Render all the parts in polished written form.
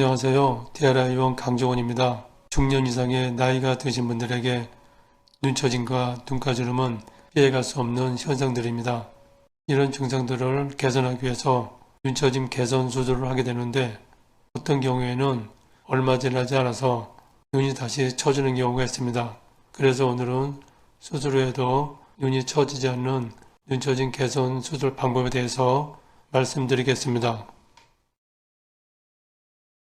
안녕하세요. DRI원 강정원입니다. 중년 이상의 나이가 드신 분들에게 눈처짐과 눈가주름은 피해갈 수 없는 현상들입니다. 이런 증상들을 개선하기 위해서 눈처짐 개선 수술을 하게 되는데 어떤 경우에는 얼마 지나지 않아서 눈이 다시 처지는 경우가 있습니다. 그래서 오늘은 수술 후에도 눈이 처지지 않는 눈처짐 개선 수술 방법에 대해서 말씀드리겠습니다.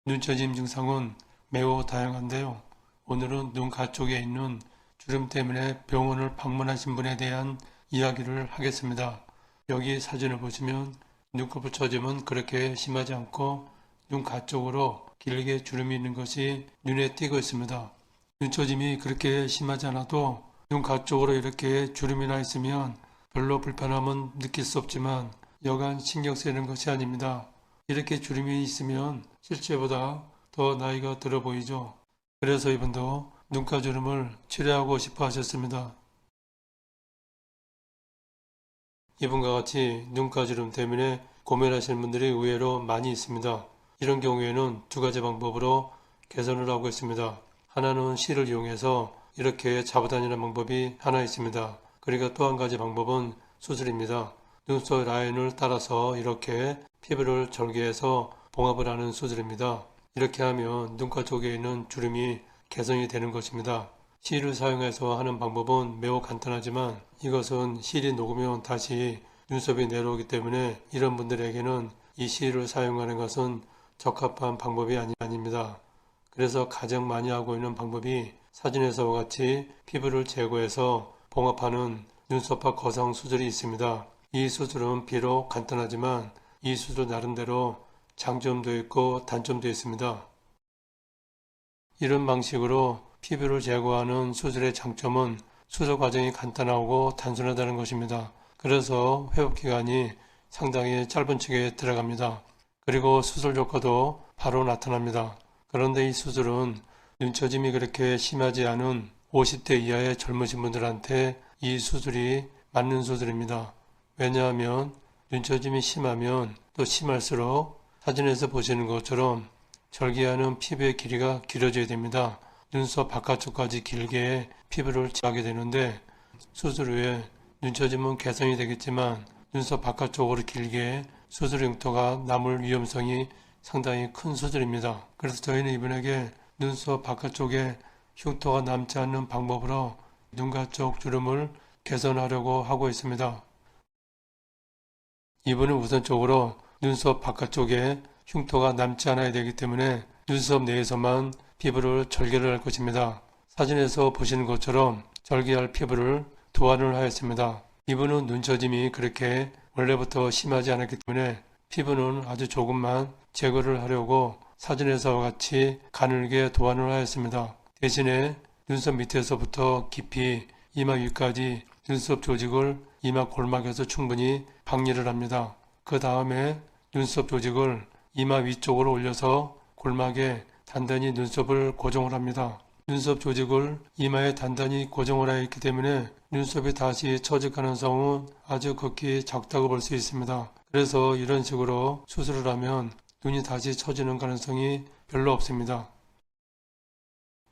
눈처짐 증상은 매우 다양한데요. 오늘은 눈 가쪽에 있는 주름 때문에 병원을 방문하신 분에 대한 이야기를 하겠습니다. 여기 사진을 보시면 눈꺼풀 처짐은 그렇게 심하지 않고 눈 가쪽으로 길게 주름이 있는 것이 눈에 띄고 있습니다. 눈처짐이 그렇게 심하지 않아도 눈 가쪽으로 이렇게 주름이 나 있으면 별로 불편함은 느낄 수 없지만 여간 신경 쓰이는 것이 아닙니다. 이렇게 주름이 있으면 실제보다 더 나이가 들어 보이죠. 그래서 이분도 눈가주름을 치료하고 싶어 하셨습니다. 이분과 같이 눈가주름 때문에 고민하시는 분들이 의외로 많이 있습니다. 이런 경우에는 두 가지 방법으로 개선을 하고 있습니다. 하나는 실을 이용해서 이렇게 잡아다니는 방법이 하나 있습니다. 그리고 또 한 가지 방법은 수술입니다. 눈썹 라인을 따라서 이렇게 피부를 절개해서 봉합을 하는 수술입니다. 이렇게 하면 눈가 쪽에 있는 주름이 개선이 되는 것입니다. 실을 사용해서 하는 방법은 매우 간단하지만 이것은 실이 녹으면 다시 눈썹이 내려오기 때문에 이런 분들에게는 이 실을 사용하는 것은 적합한 방법이 아닙니다. 그래서 가장 많이 하고 있는 방법이 사진에서와 같이 피부를 제거해서 봉합하는 눈썹합 거상 수술이 있습니다. 이 수술은 비록 간단하지만 이 수술 나름대로 장점도 있고 단점도 있습니다. 이런 방식으로 피부를 제거하는 수술의 장점은 수술 과정이 간단하고 단순하다는 것입니다. 그래서 회복기간이 상당히 짧은 층에 들어갑니다. 그리고 수술 효과도 바로 나타납니다. 그런데 이 수술은 눈처짐이 그렇게 심하지 않은 50대 이하의 젊으신 분들한테 이 수술이 맞는 수술입니다. 왜냐하면 눈처짐이 심하면 또 심할수록 사진에서 보시는 것처럼 절개하는 피부의 길이가 길어져야 됩니다. 눈썹 바깥쪽까지 길게 피부를 하게 되는데 수술 후에 눈처짐은 개선이 되겠지만 눈썹 바깥쪽으로 길게 수술 흉터가 남을 위험성이 상당히 큰 수술입니다. 그래서 저희는 이분에게 눈썹 바깥쪽에 흉터가 남지 않는 방법으로 눈가쪽 주름을 개선하려고 하고 있습니다. 이분은 우선적으로 눈썹 바깥쪽에 흉터가 남지 않아야 되기 때문에 눈썹 내에서만 피부를 절개를 할 것입니다. 사진에서 보시는 것처럼 절개할 피부를 도안을 하였습니다. 이분은 눈처짐이 그렇게 원래부터 심하지 않았기 때문에 피부는 아주 조금만 제거를 하려고 사진에서와 같이 가늘게 도안을 하였습니다. 대신에 눈썹 밑에서부터 깊이 이마 위까지 눈썹 조직을 이마 골막에서 충분히 박리를 합니다. 그 다음에 눈썹 조직을 이마 위쪽으로 올려서 골막에 단단히 눈썹을 고정을 합니다. 눈썹 조직을 이마에 단단히 고정을 하였기 때문에 눈썹이 다시 처질 가능성은 아주 극히 작다고 볼 수 있습니다. 그래서 이런 식으로 수술을 하면 눈이 다시 처지는 가능성이 별로 없습니다.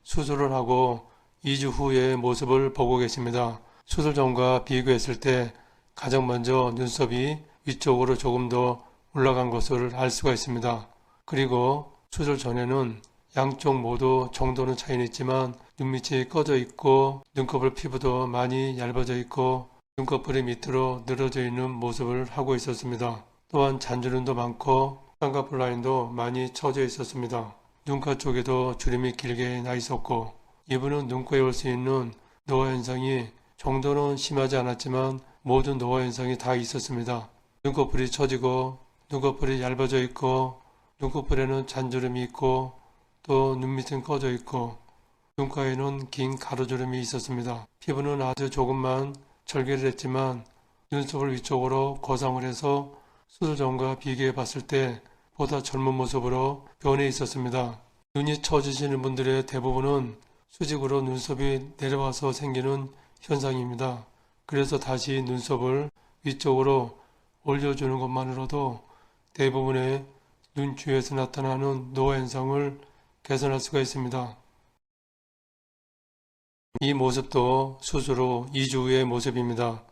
수술을 하고 2주 후의 모습을 보고 계십니다. 수술 전과 비교했을 때 가장 먼저 눈썹이 위쪽으로 조금 더 올라간 것을 알 수가 있습니다. 그리고 수술 전에는 양쪽 모두 정도는 차이는 있지만 눈밑이 꺼져 있고 눈꺼풀 피부도 많이 얇아져 있고 눈꺼풀이 밑으로 늘어져 있는 모습을 하고 있었습니다. 또한 잔주름도 많고 쌍꺼풀 라인도 많이 처져 있었습니다. 눈가 쪽에도 주름이 길게 나 있었고 이분은 눈코에 올 수 있는 노화 현상이 정도는 심하지 않았지만 모든 노화 현상이 다 있었습니다. 눈꺼풀이 처지고 눈꺼풀이 얇아져 있고 눈꺼풀에는 잔주름이 있고 또 눈밑은 꺼져 있고 눈가에는 긴 가로주름이 있었습니다. 피부는 아주 조금만 절개를 했지만 눈썹을 위쪽으로 거상을 해서 수술 전과 비교해 봤을 때 보다 젊은 모습으로 변해 있었습니다. 눈이 처지시는 분들의 대부분은 수직으로 눈썹이 내려와서 생기는 현상입니다. 그래서 다시 눈썹을 위쪽으로 올려주는 것만으로도 대부분의 눈 주위에서 나타나는 노화 현상을 개선할 수가 있습니다. 이 모습도 수술 후 2주 후의 모습입니다.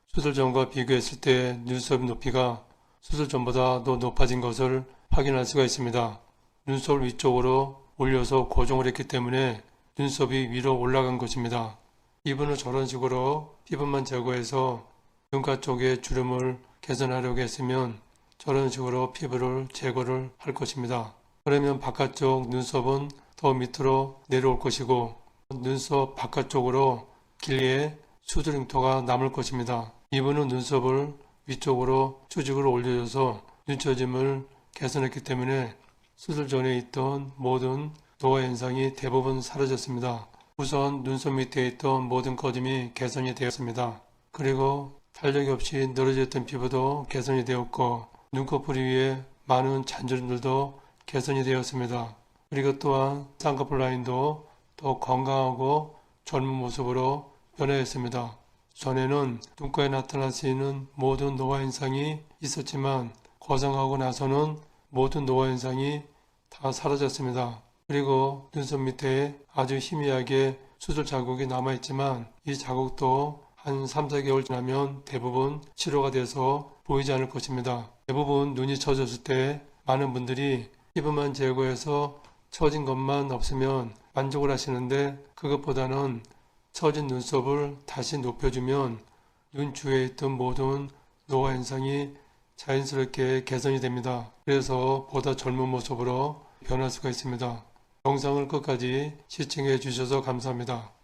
수술 전과 비교했을 때 눈썹 높이가 수술 전보다 더 높아진 것을 확인할 수가 있습니다. 눈썹을 위쪽으로 올려서 고정을 했기 때문에 눈썹이 위로 올라간 것입니다. 이분은 저런 식으로 피부만 제거해서 눈가 쪽의 주름을 개선하려고 했으면 저런 식으로 피부를 제거를 할 것입니다. 그러면 바깥쪽 눈썹은 더 밑으로 내려올 것이고 눈썹 바깥쪽으로 길게 수술 흉터가 남을 것입니다. 이분은 눈썹을 위쪽으로 수직으로 올려줘서 눈처짐을 개선했기 때문에 수술 전에 있던 모든 노화 현상이 대부분 사라졌습니다. 우선 눈썹 밑에 있던 모든 꺼짐이 개선이 되었습니다. 그리고 탄력이 없이 늘어졌던 피부도 개선이 되었고 눈꺼풀 위에 많은 잔주름들도 개선이 되었습니다. 그리고 또한 쌍꺼풀 라인도 더 건강하고 젊은 모습으로 변화했습니다. 전에는 눈가에 나타날 수 있는 모든 노화 현상이 있었지만 거성하고 나서는 모든 노화 현상이 다 사라졌습니다. 그리고 눈썹 밑에 아주 희미하게 수술 자국이 남아있지만 이 자국도 한 3, 4개월 지나면 대부분 치료가 돼서 보이지 않을 것입니다. 대부분 눈이 처졌을 때 많은 분들이 피부만 제거해서 처진 것만 없으면 만족을 하시는데 그것보다는 처진 눈썹을 다시 높여주면 눈 주위에 있던 모든 노화 현상이 자연스럽게 개선이 됩니다. 그래서 보다 젊은 모습으로 변할 수가 있습니다. 영상을 끝까지 시청해 주셔서 감사합니다.